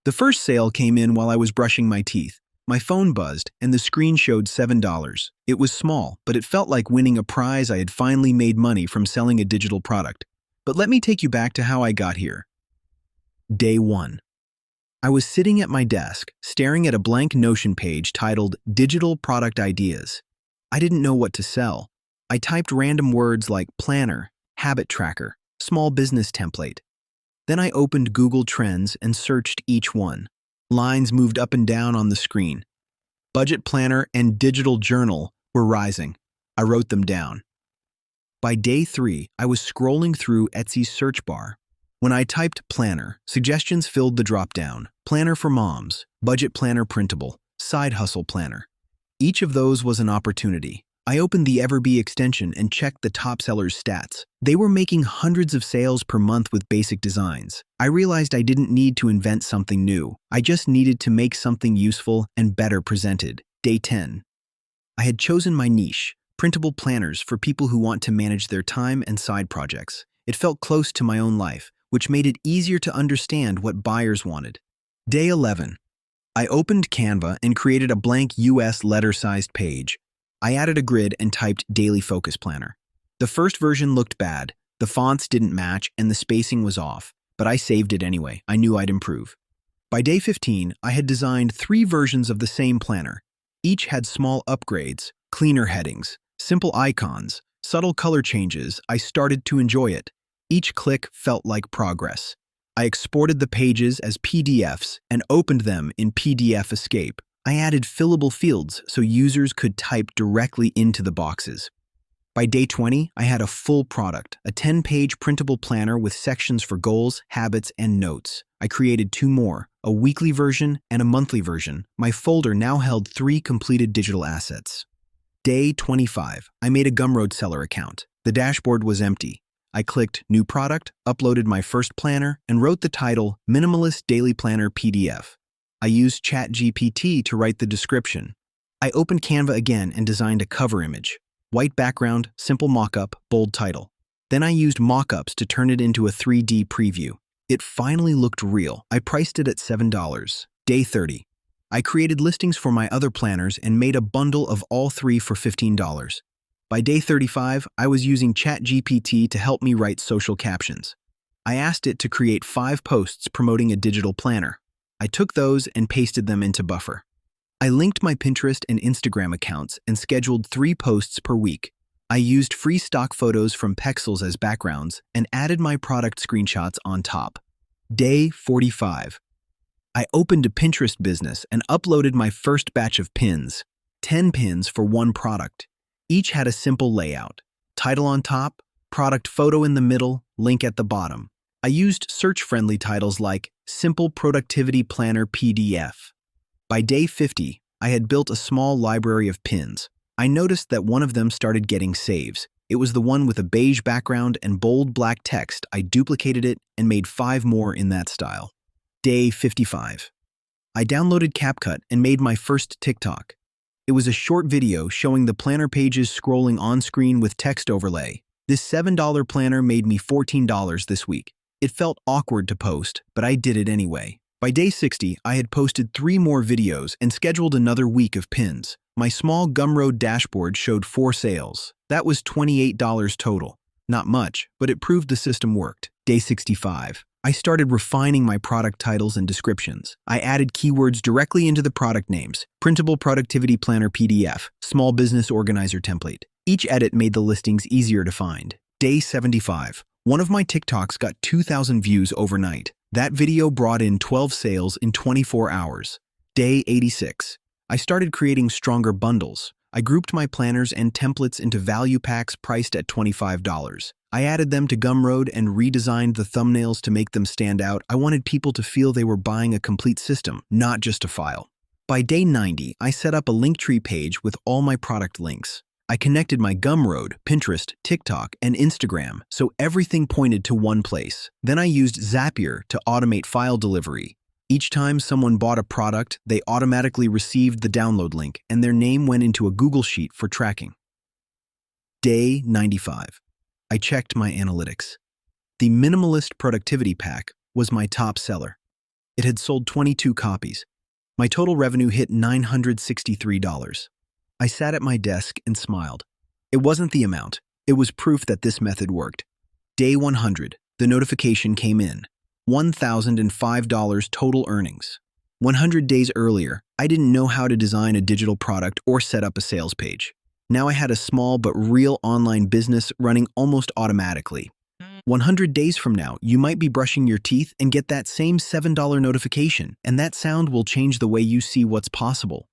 The first sale came in while I was brushing my teeth. My phone buzzed, and the screen showed $7. It was small, but it felt like winning a prize. I had finally made money from selling a digital product. But let me take you back to how I got here. Day 1. I was sitting at my desk, staring at a blank Notion page titled Digital Product Ideas. I didn't know what to sell. I typed random words like planner, habit tracker, small business template. Then I opened Google Trends and searched each one. Lines moved up and down on the screen. Budget planner and digital journal were rising. I wrote them down. By day 3, I was scrolling through Etsy's search bar. When I typed planner, suggestions filled the drop-down. Planner for moms, budget planner printable, side hustle planner. Each of those was an opportunity. I opened the Everbee extension and checked the top sellers' stats. They were making hundreds of sales per month with basic designs. I realized I didn't need to invent something new. I just needed to make something useful and better presented. Day 10. I had chosen my niche, printable planners for people who want to manage their time and side projects. It felt close to my own life, which made it easier to understand what buyers wanted. Day 11. I opened Canva and created a blank US letter-sized page. I added a grid and typed Daily Focus Planner. The first version looked bad, the fonts didn't match, and the spacing was off, but I saved it anyway. I knew I'd improve. By day 15, I had designed 3 versions of the same planner. Each had small upgrades, cleaner headings, simple icons, subtle color changes. I started to enjoy it. Each click felt like progress. I exported the pages as PDFs and opened them in PDF Escape. I added fillable fields so users could type directly into the boxes. By day 20, I had a full product, a 10-page printable planner with sections for goals, habits, and notes. I created 2 more, a weekly version and a monthly version. My folder now held 3 completed digital assets. Day 25, I made a Gumroad seller account. The dashboard was empty. I clicked New Product, uploaded my first planner, and wrote the title Minimalist Daily Planner PDF. I used ChatGPT to write the description. I opened Canva again and designed a cover image. White background, simple mockup, bold title. Then I used mockups to turn it into a 3D preview. It finally looked real. I priced it at $7. Day 30. I created listings for my other planners and made a bundle of all 3 for $15. By day 35, I was using ChatGPT to help me write social captions. I asked it to create 5 posts promoting a digital planner. I took those and pasted them into Buffer. I linked my Pinterest and Instagram accounts and scheduled 3 posts per week. I used free stock photos from Pexels as backgrounds and added my product screenshots on top. Day 45. I opened a Pinterest business and uploaded my first batch of pins. 10 pins for 1 product. Each had a simple layout. Title on top, product photo in the middle, link at the bottom. I used search-friendly titles like Simple Productivity Planner PDF. By day 50, I had built a small library of pins. I noticed that one of them started getting saves. It was the one with a beige background and bold black text. I duplicated it and made 5 more in that style. Day 55. I downloaded CapCut and made my first TikTok. It was a short video showing the planner pages scrolling on screen with text overlay. This $7 planner made me $14 this week. It felt awkward to post, but I did it anyway. By day 60, I had posted 3 more videos and scheduled another week of pins. My small Gumroad dashboard showed 4 sales. That was $28 total. Not much, but it proved the system worked. Day 65. I started refining my product titles and descriptions. I added keywords directly into the product names. Printable Productivity Planner PDF, Small Business Organizer Template. Each edit made the listings easier to find. Day 75. One of my TikToks got 2,000 views overnight. That video brought in 12 sales in 24 hours. Day 86. I started creating stronger bundles. I grouped my planners and templates into value packs priced at $25. I added them to Gumroad and redesigned the thumbnails to make them stand out. I wanted people to feel they were buying a complete system, not just a file. By day 90, I set up a Linktree page with all my product links. I connected my Gumroad, Pinterest, TikTok, and Instagram so everything pointed to one place. Then I used Zapier to automate file delivery. Each time someone bought a product, they automatically received the download link and their name went into a Google Sheet for tracking. Day 95. I checked my analytics. The Minimalist Productivity Pack was my top seller. It had sold 22 copies. My total revenue hit $963. I sat at my desk and smiled. It wasn't the amount. It was proof that this method worked. Day 100, the notification came in. $1,005 total earnings. 100 days earlier, I didn't know how to design a digital product or set up a sales page. Now I had a small but real online business running almost automatically. 100 days from now, you might be brushing your teeth and get that same $7 notification, and that sound will change the way you see what's possible.